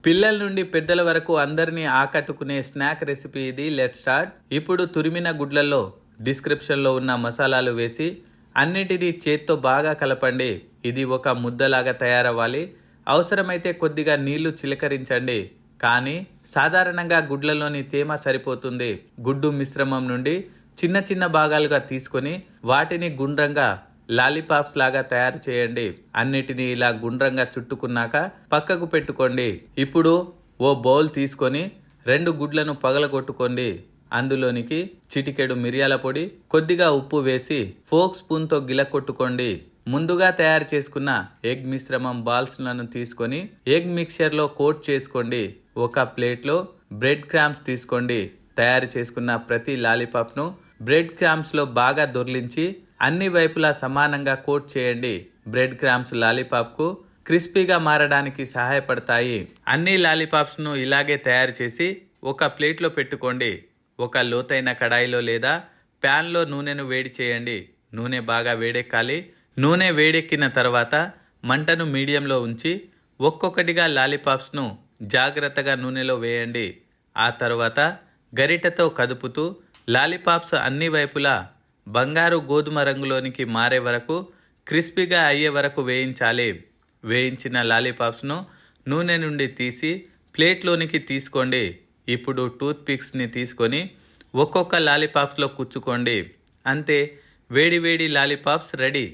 పిల్లల నుండి పెద్దల వరకు అందరినీ ఆకట్టుకునే స్నాక్ రెసిపీ ఇది. Let start. ఇప్పుడు తురిమిన గుడ్లలో డిస్క్రిప్షన్లో ఉన్న మసాలాలు వేసి అన్నిటినీ చేత్తో బాగా కలపండి. ఇది ఒక ముద్దలాగా తయారవ్వాలి. అవసరమైతే కొద్దిగా నీళ్లు చిలకరించండి. కానీ సాధారణంగా గుడ్లలోని తేమ సరిపోతుంది. గుడ్డు మిశ్రమం నుండి చిన్న చిన్న భాగాలుగా తీసుకొని వాటిని గుండ్రంగా లాలీపాప్స్ లాగా తయారు చేయండి. అన్నిటినీ ఇలా గుండ్రంగా చుట్టుకున్నాక పక్కకు పెట్టుకోండి. ఇప్పుడు ఓ బౌల్ తీసుకొని 2 గుడ్లను పగలగొట్టుకోండి. అందులోనికి చిటికెడు మిరియాల పొడి, కొద్దిగా ఉప్పు వేసి ఫోక్ స్పూన్తో గిలకొట్టుకోండి. ముందుగా తయారు చేసుకున్న ఎగ్ మిశ్రమం బాల్స్లను తీసుకొని ఎగ్ మిక్చర్లో కోట్ చేసుకోండి. ఒక ప్లేట్లో బ్రెడ్ క్రామ్స్ తీసుకోండి. తయారు చేసుకున్న ప్రతి లాలీపాప్ను బ్రెడ్ క్రామ్స్లో బాగా దొర్లించి అన్ని వైపులా సమానంగా కోట్ చేయండి. బ్రెడ్ క్రామ్స్ లాలీపాప్కు క్రిస్పీగా మారడానికి సహాయపడతాయి. అన్ని లాలీపాప్స్ను ఇలాగే తయారు చేసి ఒక ప్లేట్లో పెట్టుకోండి. ఒక లోతైన కడాయిలో లేదా ప్యాన్లో నూనెను వేడి చేయండి. నూనె బాగా వేడెక్కాలి. నూనె వేడెక్కిన తర్వాత మంటను మీడియంలో ఉంచి ఒక్కొక్కటిగా లాలీపాప్స్ను జాగ్రత్తగా నూనెలో వేయండి. ఆ తర్వాత గరిటెతో కదుపుతూ లాలీపాప్స్ అన్ని వైపులా బంగారు గోధుమ రంగులోనికి మారే వరకు క్రిస్పీగా అయ్యే వరకు వేయించాలి. వేయించిన లాలీపాప్స్ను నూనె నుండి తీసి ప్లేట్లోనికి తీసుకోండి. ఇప్పుడు టూత్ పిక్స్ని తీసుకొని ఒక్కొక్క లాలీపాప్స్లో కుచ్చుకోండి. అంతే, వేడి వేడి లాలీపాప్స్ రెడీ.